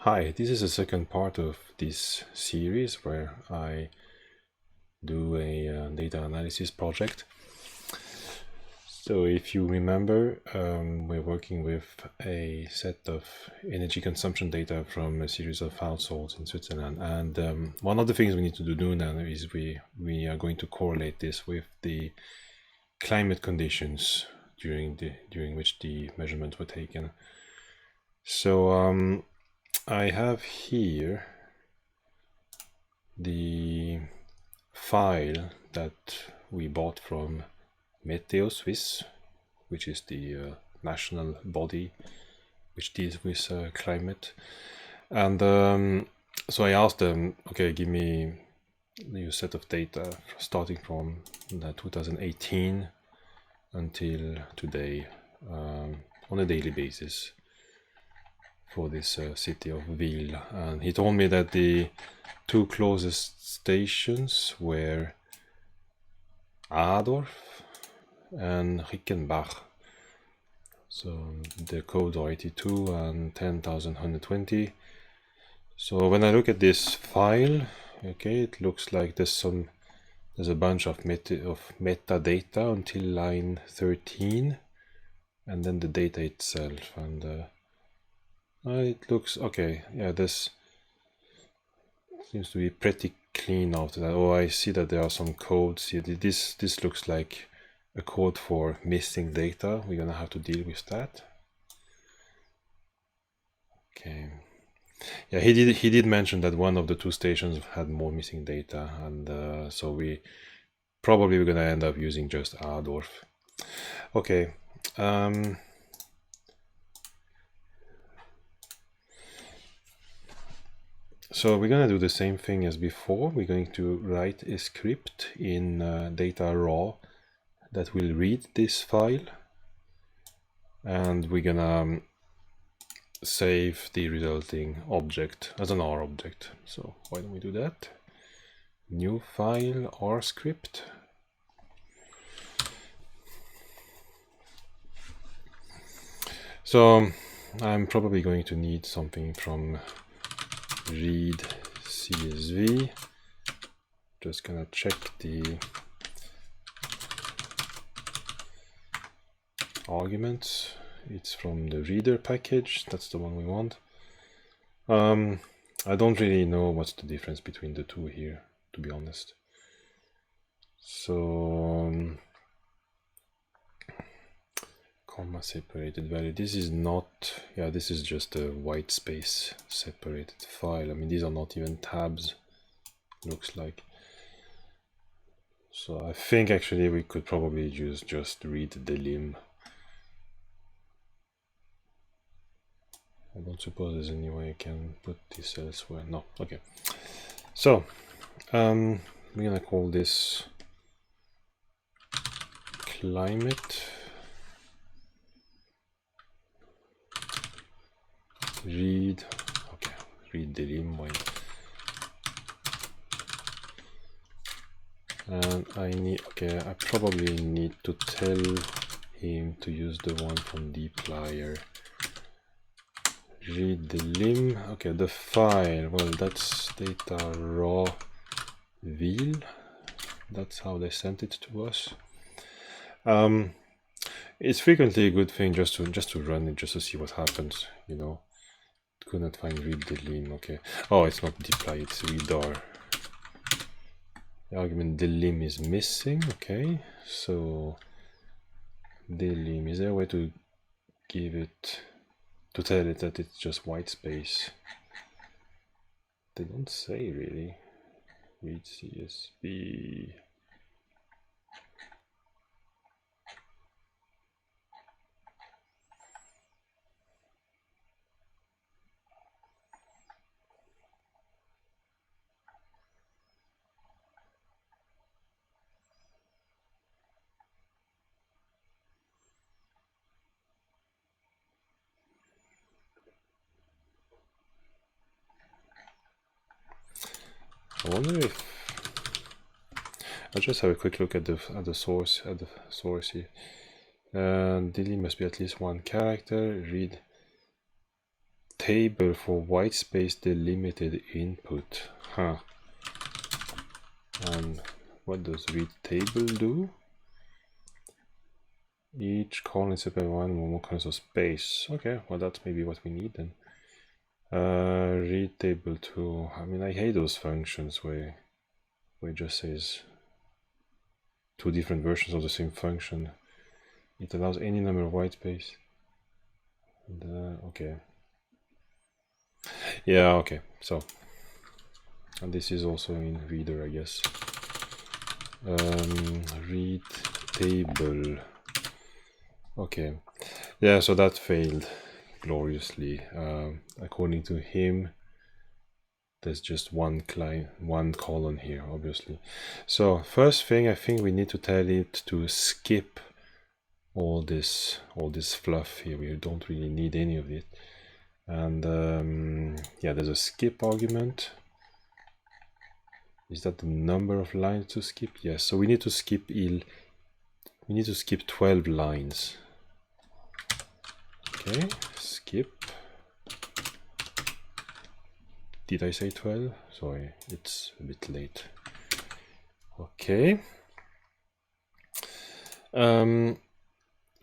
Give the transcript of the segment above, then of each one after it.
Hi, this is the second part of this series where I do a data analysis project. So if you remember, we're working with a set of energy consumption data from a series of households in Switzerland. And one of the things we need to do now is we are going to correlate this with the climate conditions during which the measurements were taken. So I have here the file that we bought from Meteo Suisse, which is the national body which deals with climate. And so I asked them, okay, give me a set of data starting from 2018 until today on a daily basis for this city of Wil. And he told me that the two closest stations were Adorf and Rickenbach. So the codes are 82 and 10,120. So when I look at this file, okay, it looks like there's a bunch of metadata until line 13, and then the data itself. And it looks okay. Yeah, this seems to be pretty clean after that. Oh, I see that there are some codes here. This looks like a code for missing data. We're gonna have to deal with that. Okay. Yeah, he did mention that one of the two stations had more missing data, and so we're gonna end up using just Adorf. Okay. So we're gonna do the same thing as before. We're going to write a script in data raw that will read this file, and we're gonna save the resulting object as an R object. So why don't we do that? New file, R script. So I'm probably going to need something from read CSV. Just gonna check the arguments. It's from the reader package. That's the one we want. I don't really know what's the difference between the two here, to be honest. So comma separated value. This is not, yeah, this is just a white space separated file. I mean, these are not even tabs, looks like. So I think actually we could probably use just read delim. I don't suppose there's any way I can put this elsewhere. No, okay. So we're gonna call this climate read. Okay, read delim. And I probably need to tell him to use the one from dplyr. Read the lim. Okay, the file, well, that's data raw Wil. That's how they sent it to us. It's frequently a good thing just to run it, just to see what happens, you know. Could not find read the lim. Okay. Oh, it's not dplyr, it's readr. The argument delim is missing. Okay, so delim, is there a way to give it, to tell it that it's just white space? They don't say really. Read CSV. I wonder if I'll just have a quick look at the source here. Delim must be at least one character. Read table for white space delimited input. Huh. And what does read table do? Each column is separate one or more columns of space. Okay, well that's maybe what we need then. Read table 2. I mean, I hate those functions where it just says two different versions of the same function. It allows any number of white space. And, okay. Yeah, okay. So, and this is also in reader, I guess. Read table. Okay. Yeah, so that failed gloriously. According to him, there's just one column here, obviously. So first thing, I think we need to tell it to skip all this fluff here. We don't really need any of it. And yeah, there's a skip argument. Is that the number of lines to skip? Yes. So we need to skip 12 lines. Okay, skip. Did I say 12? Sorry, it's a bit late. Okay.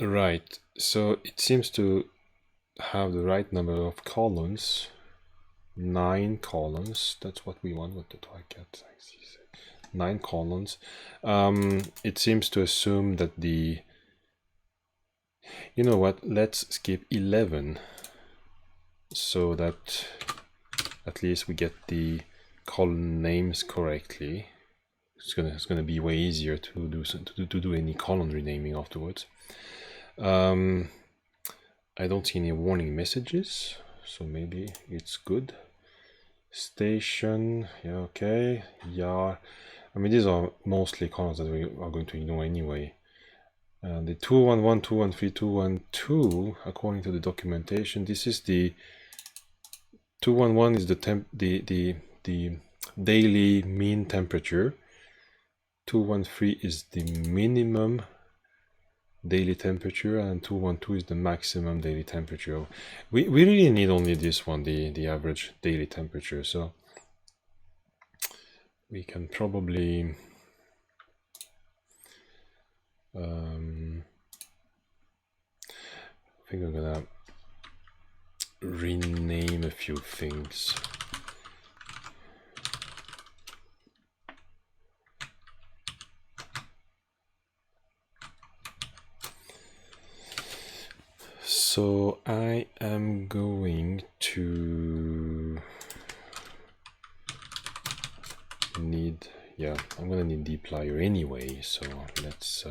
Right, so it seems to have the right number of columns. 9 columns, that's what we want. What did I get? 9 columns. It seems to assume that the... You know what, let's skip 11 so that at least we get the column names correctly. It's gonna be way easier to do any column renaming afterwards. I don't see any warning messages, so maybe it's good. Station, yeah, okay. Yar, I mean, these are mostly columns that we are going to ignore anyway. The 211, 213, 212, according to the documentation, this is the 211 is the daily mean temperature. 213 is the minimum daily temperature, and 212 is the maximum daily temperature. We really need only this one, the average daily temperature. So we can probably I think I'm gonna rename a few things. So I am going to need, yeah, I'm gonna need dplyr anyway, so let's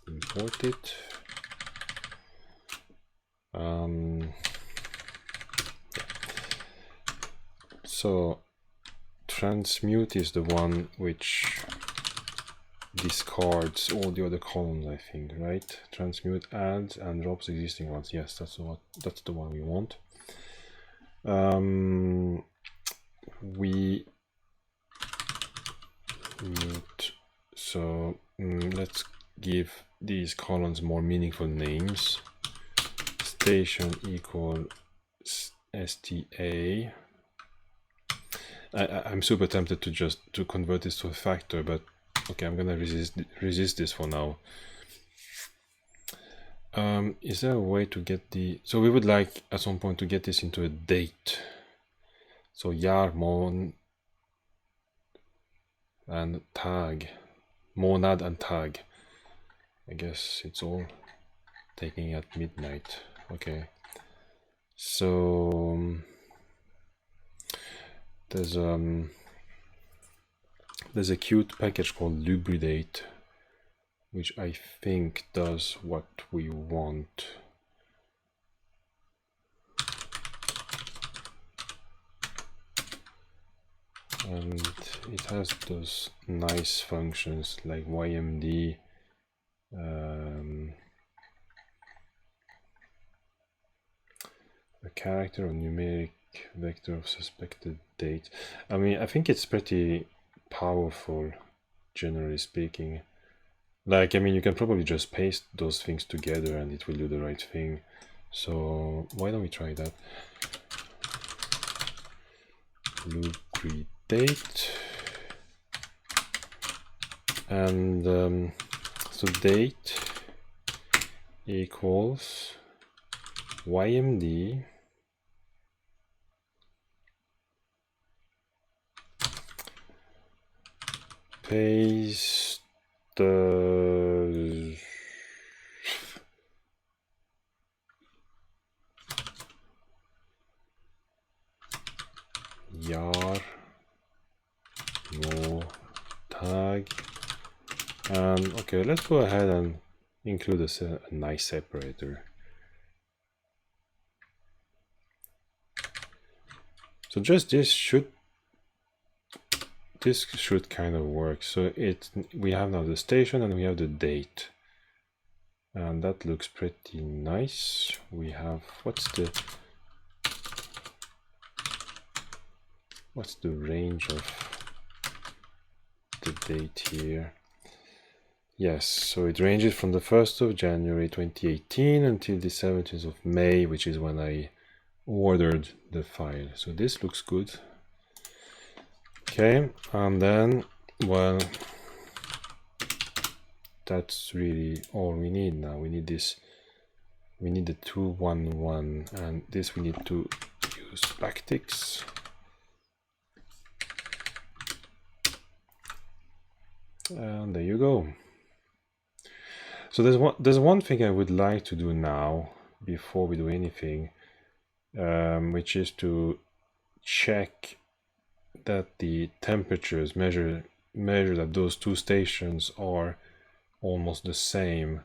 import it. So transmute is the one which discards all the other columns, I think, right? Transmute adds and drops existing ones. Yes, that's the one we want. We mute, so let's give these columns more meaningful names. Station equal sta. I'm super tempted to convert this to a factor, but okay, I'm gonna resist this for now. Is there a way to get the... So we would like at some point to get this into a date. So yar, mon, and tag. Monad and tag. I guess it's all taking at midnight. Okay. So there's a cute package called Lubridate, which I think does what we want. And it has those nice functions like YMD, a character or numeric vector of suspected date. I mean, I think it's pretty powerful, generally speaking. Like, I mean, you can probably just paste those things together and it will do the right thing. So why don't we try that? Loop create date, and so date equals ymd paste the yar no tag, and okay, let's go ahead and include a nice separator. So just this should kind of work. So we have now the station and we have the date, and that looks pretty nice. We have what's the range of the date here? Yes, so it ranges from the 1st of January 2018 until the 17th of May, which is when I ordered the file. So this looks good. Okay, and then, well, that's really all we need now. We need this, we need the 211, and this we need to use backticks. And there you go. So there's one thing I would like to do now before we do anything, which is to check that the temperatures measured at those two stations are almost the same.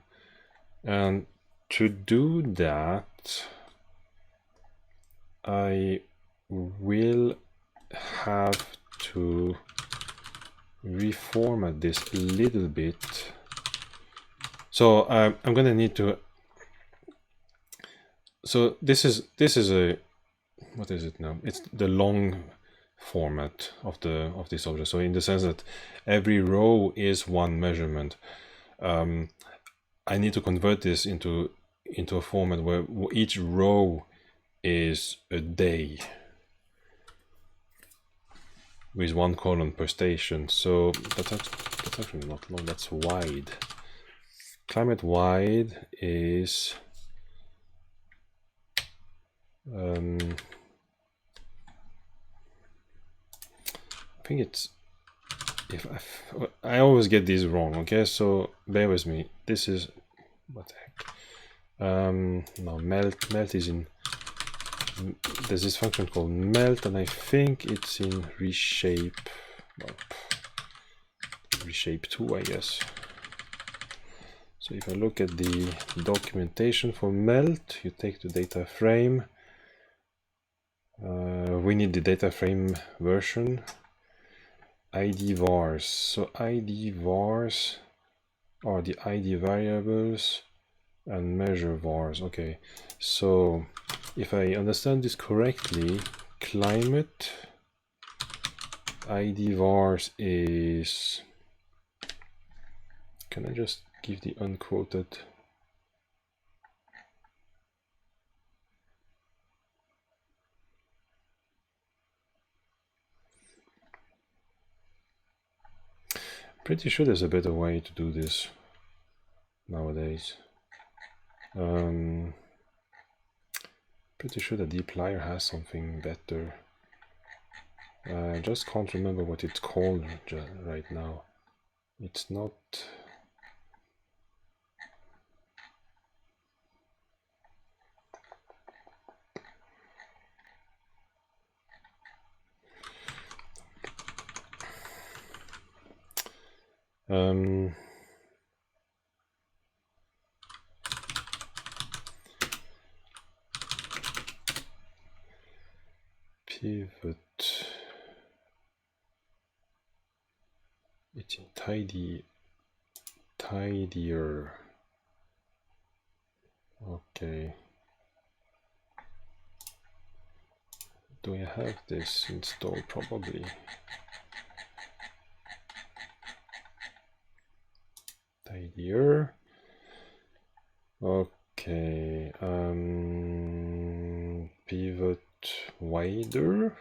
And to do that, I will have to reformat this a little bit. So I'm gonna need to. So this is a, what is it now? It's the long format of this object. So in the sense that every row is one measurement. I need to convert this into a format where each row is a day with one column per station. So that's actually not long, that's wide. Climate wide is I think it's, I always get these wrong, okay, so bear with me. This is, what the heck, no, melt is in, there's this function called melt, and I think it's in reshape, well, reshape 2, I guess. So if I look at the documentation for melt, you take the data frame. We need the data frame version, ID vars. So ID vars are the ID variables and measure vars. Okay, so if I understand this correctly, climate ID vars is, can I just give the unquoted? Pretty sure there's a better way to do this nowadays. Pretty sure that dplyr has something better. I just can't remember what it's called right now. It's not. Pivot. It's in tidier. Okay. Do I have this installed? Probably. Tidier. Okay. Okay, pivot wider.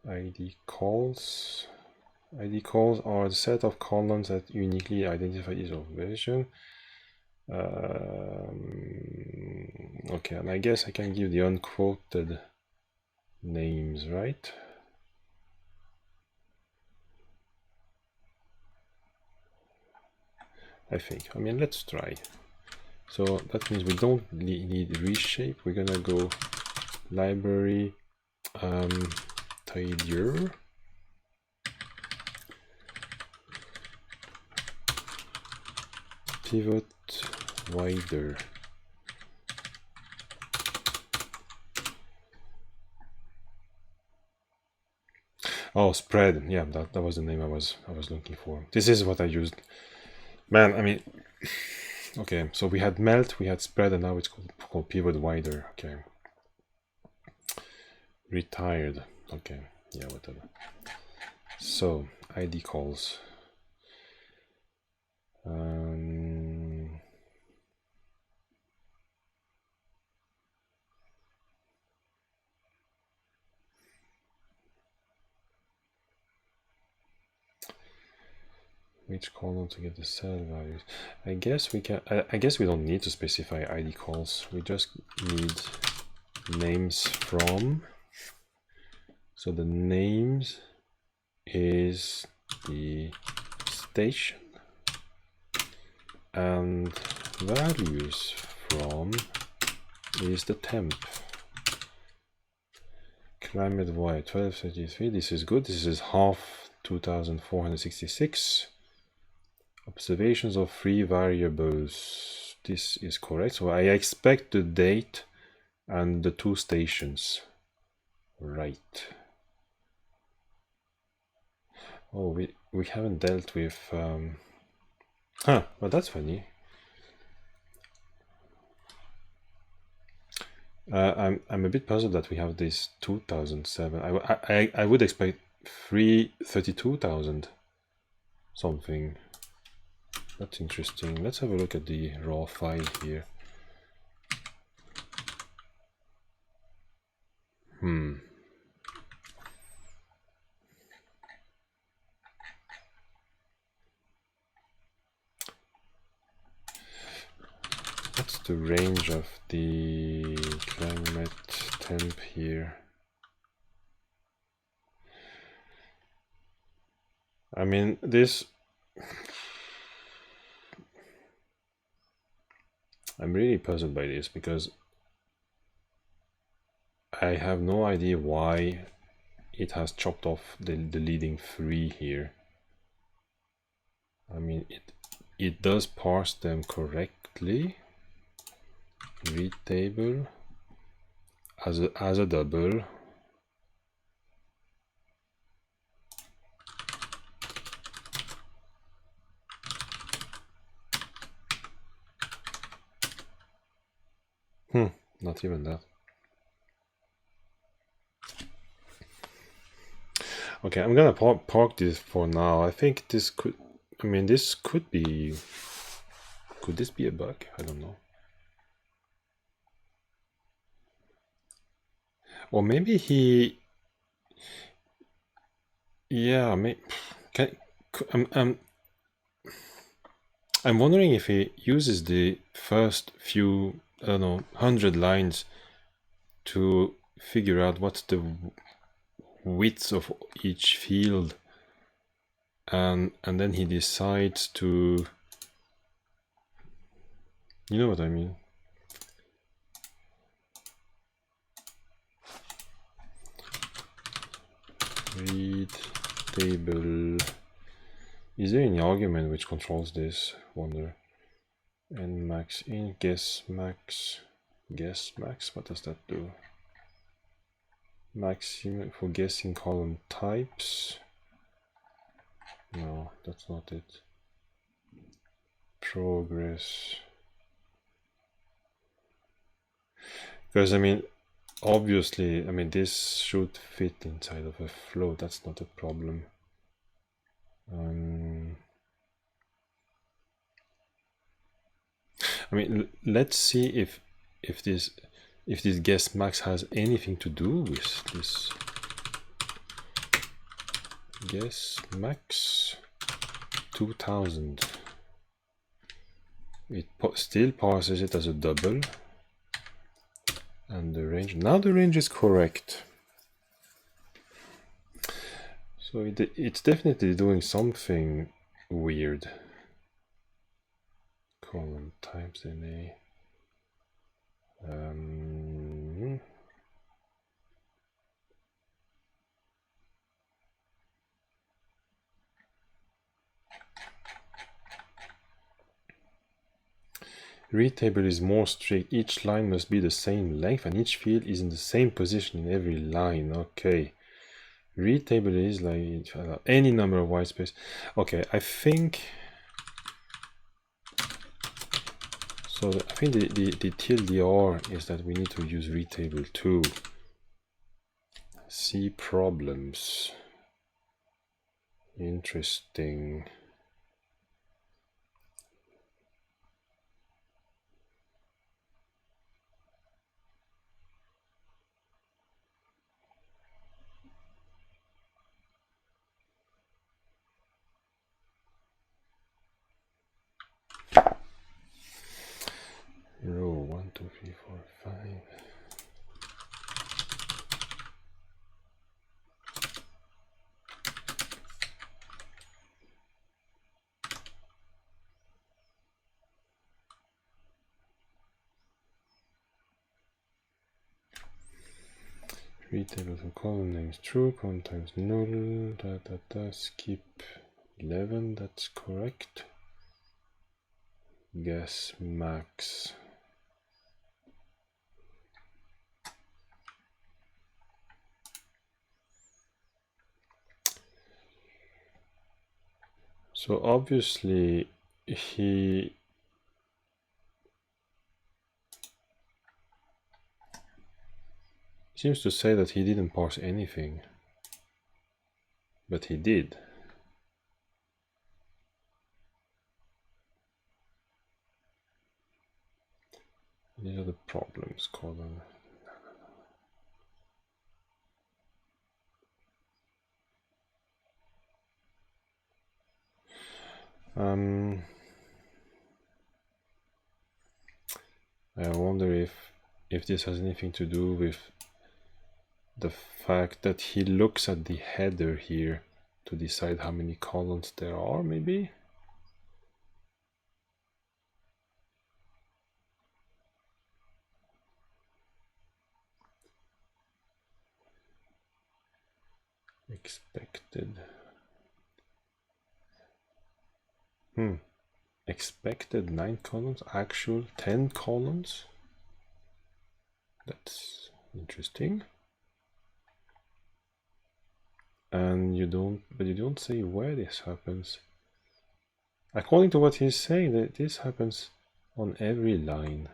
ID calls. ID calls are the set of columns that uniquely identify each observation. Okay, and I guess I can give the unquoted names, right? I think. I mean, let's try. So that means we don't need reshape. We're gonna go library tidier. Pivot wider. Oh, spread. Yeah, that was the name I was looking for. This is what I used. Man, I mean, okay. So we had melt, we had spread, and now it's called pivot wider. Okay. Retired. Okay. Yeah, whatever. So ID calls. Which column to get the cell values? I guess we can. I guess we don't need to specify ID calls. We just need names from. So the names is the station, and values from is the temp. Climate Y 1233. This is good. This is half 2466. Observations of 3 variables. This is correct. So I expect the date and the 2 stations. Right. Oh, we haven't dealt with well, that's funny. I'm a bit puzzled that we have this 2007. I would expect 332,000 something. That's interesting. Let's have a look at the raw file here. What's the range of the climate temp here? I mean, this... I'm really puzzled by this because I have no idea why it has chopped off the leading 3 here. I mean, it does parse them correctly. Read table as a double. Not even that. Okay, I'm gonna park this for now. I think this could, I mean, this could be, could this be a bug? I don't know. Or maybe he, yeah, maybe, I'm wondering if he uses the first few, I don't know, 100 lines to figure out what's the width of each field, and then he decides to, you know what I mean? Read table. Is there any argument which controls this? Wonder. And max in, guess max. What does that do? Maximum for guessing column types. No, that's not it. Progress. Because I mean, obviously, I mean, this should fit inside of a flow. That's not a problem. I mean, let's see if this guess max has anything to do with this. Guess max 2000. It still parses it as a double, and the range, now the range is correct. So it's definitely doing something weird. Colon times NA. Read table is more strict. Each line must be the same length and each field is in the same position in every line. Okay. Read table is like any number of white space. Okay, I think so. I think the TLDR is that we need to use read table too. See problems. Interesting. Row 1, 2, 3, 4, 5. Read table for column names true, column times null, skip 11, that's correct. Guess max. So obviously he seems to say that he didn't parse anything, but he did. These are the problems, column. I wonder if this has anything to do with the fact that he looks at the header here to decide how many columns there are, maybe? Expected. Expected 9 columns, actual 10 columns. That's interesting. And you don't say where this happens. According to what he's saying, that this happens on every line.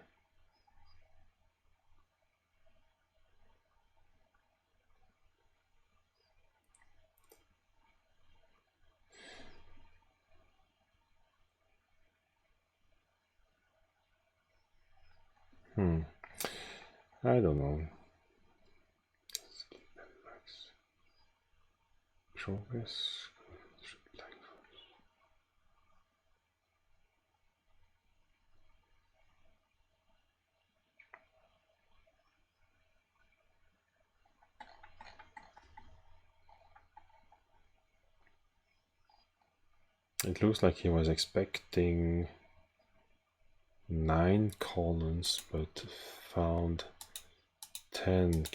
I don't know. Progress. It looks like he was expecting 9 columns, but found 10.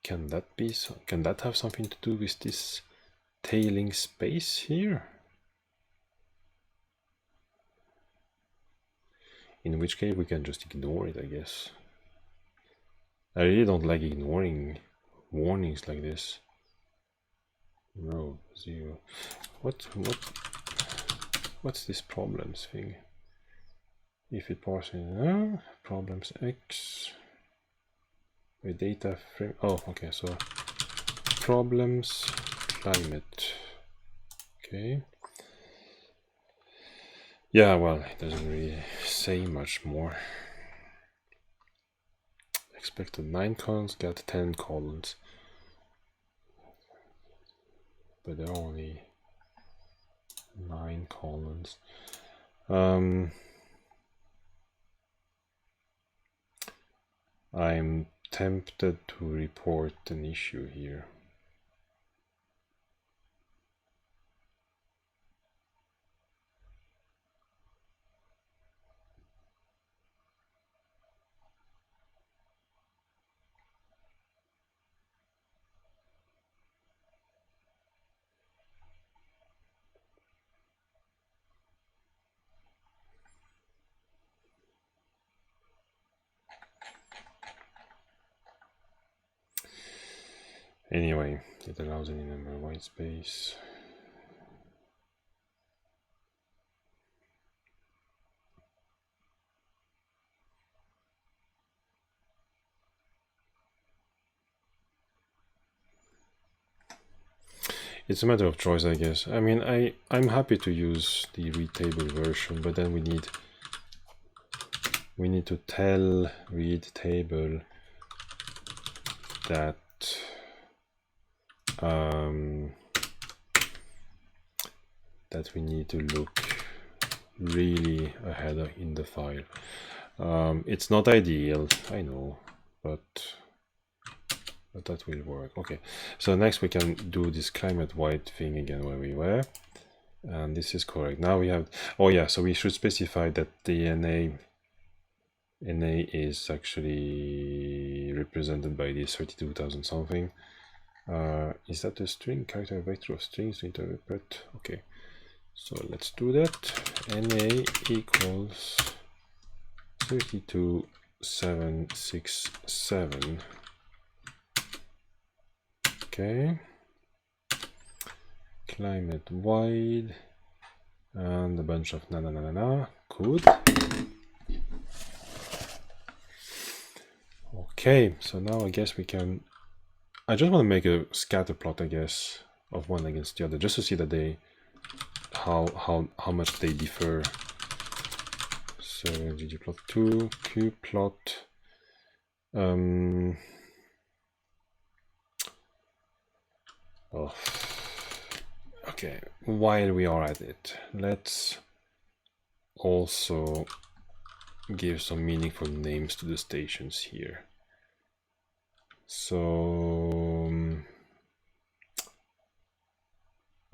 Can that be so? Can that have something to do with this tailing space here? In which case we can just ignore it, I guess. I really don't like ignoring warnings like this. Row 0. What's this problems thing? If it parses problems X. With data frame. Oh, okay, so problems climate. Okay. Yeah, well, it doesn't really say much more. Expected 9 columns, got 10 columns. But there are only 9 columns. I'm tempted to report an issue here. Anyway, it allows any number of white space. It's a matter of choice, I guess. I mean, I'm happy to use the read table version, but then we need to tell read table that that we need to look really ahead in the file. It's not ideal, I know, but that will work. Okay, so next we can do this climate white thing again where we were, and this is correct. Now we have, oh yeah, so we should specify that the NA is actually represented by this 32,000 something. Is that a string, character, vector of strings to interpret? Okay, so let's do that. NA equals 32767. Okay, climate wide and a bunch of na code. Okay, so now I guess we can, I just want to make a scatter plot, I guess, of one against the other, just to see that they, how much they differ. So ggplot2, qplot. Oh. Okay, while we are at it, let's also give some meaningful names to the stations here. So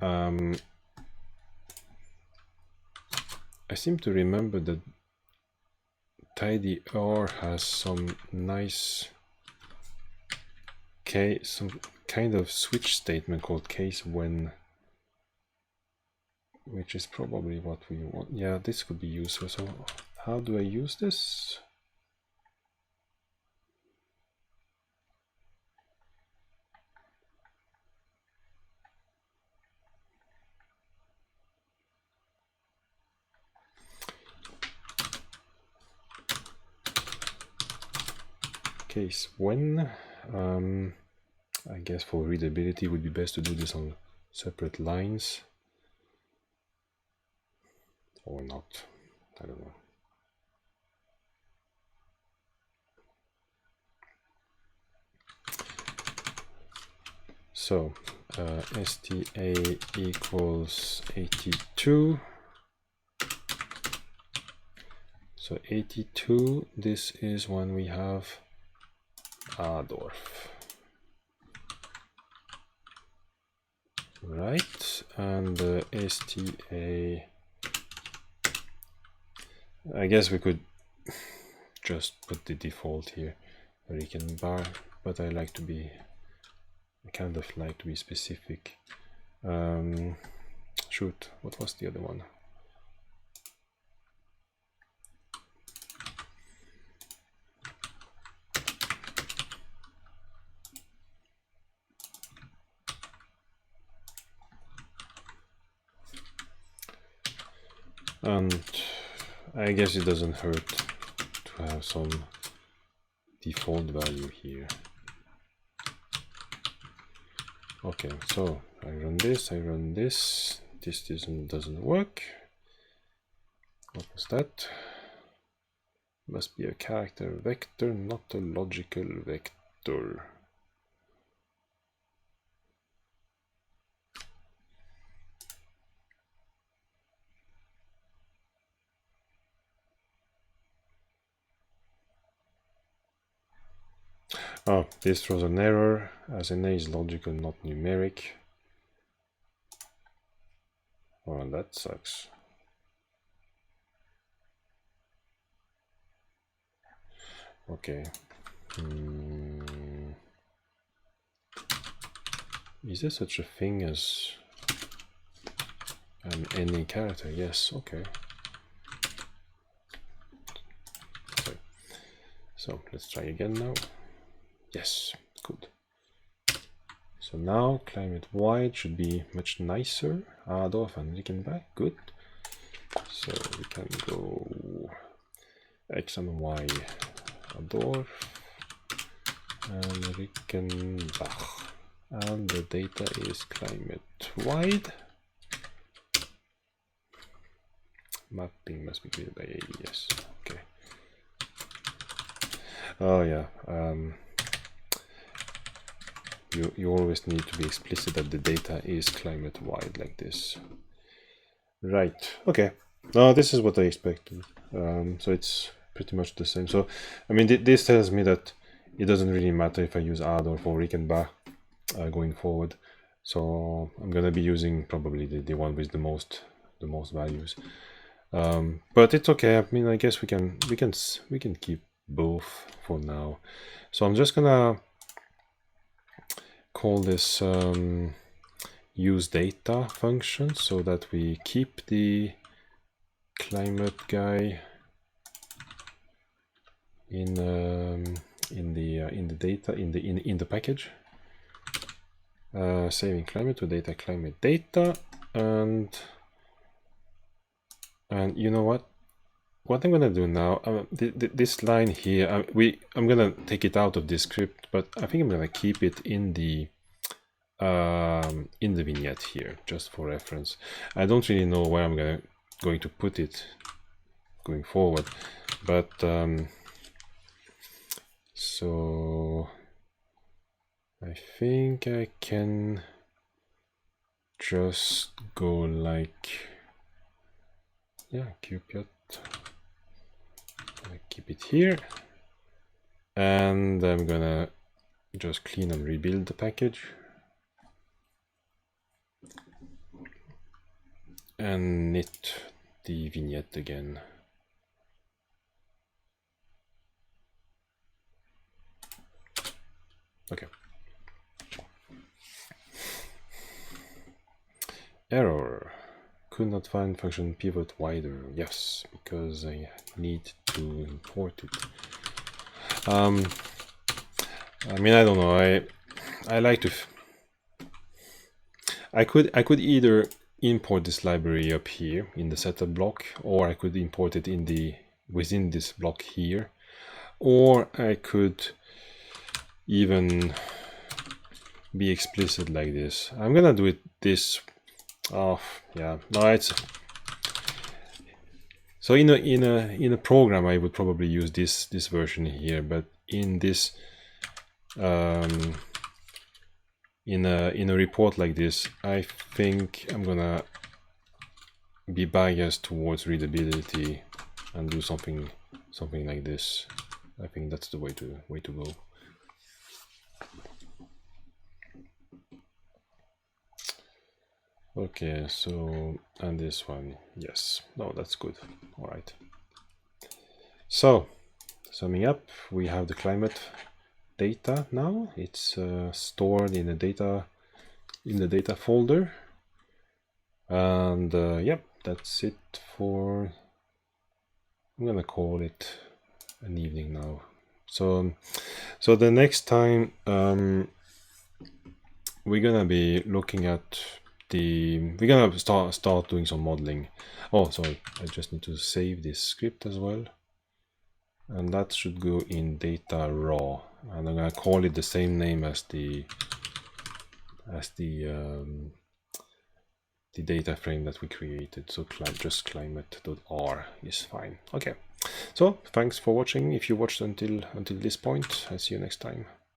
I seem to remember that tidyr has some nice some kind of switch statement called case when, which is probably what we want. Yeah, this could be useful. So how do I use this? Case when, I guess for readability it would be best to do this on separate lines, or not, I don't know. So sta equals 82. So 82, this is when we have Adolf. Right, and the sta, I guess we could just put the default here, Hurricane bar, but I like to be, I kind of like to be specific. Shoot, what was the other one? And I guess it doesn't hurt to have some default value here. Okay, so I run this, this doesn't work. What was that? Must be a character vector, not a logical vector. Oh, this throws an error, as NA is logical, not numeric. Oh, that sucks. Okay. Is there such a thing as an NA character? Yes, okay. Sorry. So let's try again now. Yes, good. So now climate wide should be much nicer. Adolf and Rickenbach, good. So we can go X and Y, Adolf and Rickenbach. And the data is climate wide. Mapping must be created by AES. Okay. Oh yeah. You always need to be explicit that the data is climate wide like this. Right. Okay. Now this is what I expected. So it's pretty much the same. So I mean, this tells me that it doesn't really matter if I use Adolf or Rickenbach going forward. So I'm gonna be using probably the one with the most values. But it's okay. I mean, I guess we can keep both for now. So I'm just gonna call this use data function so that we keep the climate guy in the data in the package. Saving climate to data climate data, and you know what I'm gonna do now, this line here, I'm gonna take it out of this script, but I think I'm gonna keep it in the vignette here, just for reference. I don't really know where I'm going to put it going forward, but so I think I can just go like, yeah, Cupid. I keep it here, and I'm gonna just clean and rebuild the package and knit the vignette again. Okay. Error. Could not find function pivot wider. Yes, because I need to import it. I mean, I don't know. I like to. I could either import this library up here in the setup block, or I could import it within this block here, or I could even be explicit like this. I'm gonna do it this. Oh yeah, no, it's so in a program I would probably use this version here, but in this in a report like this, I think I'm gonna be biased towards readability and do something like this. I think that's the way to go. Okay, so, and this one, yes, no, that's good. All right. So, summing up, we have the climate data now. It's stored in the data folder, and yep, that's it for. I'm gonna call it an evening now. So the next time we're gonna be looking at we're gonna start doing some modeling. Oh, sorry, I just need to save this script as well, and that should go in data raw, and I'm gonna call it the same name as the the data frame that we created. So just climate.r is fine. Okay, so thanks for watching. If you watched until this point, I'll see you next time.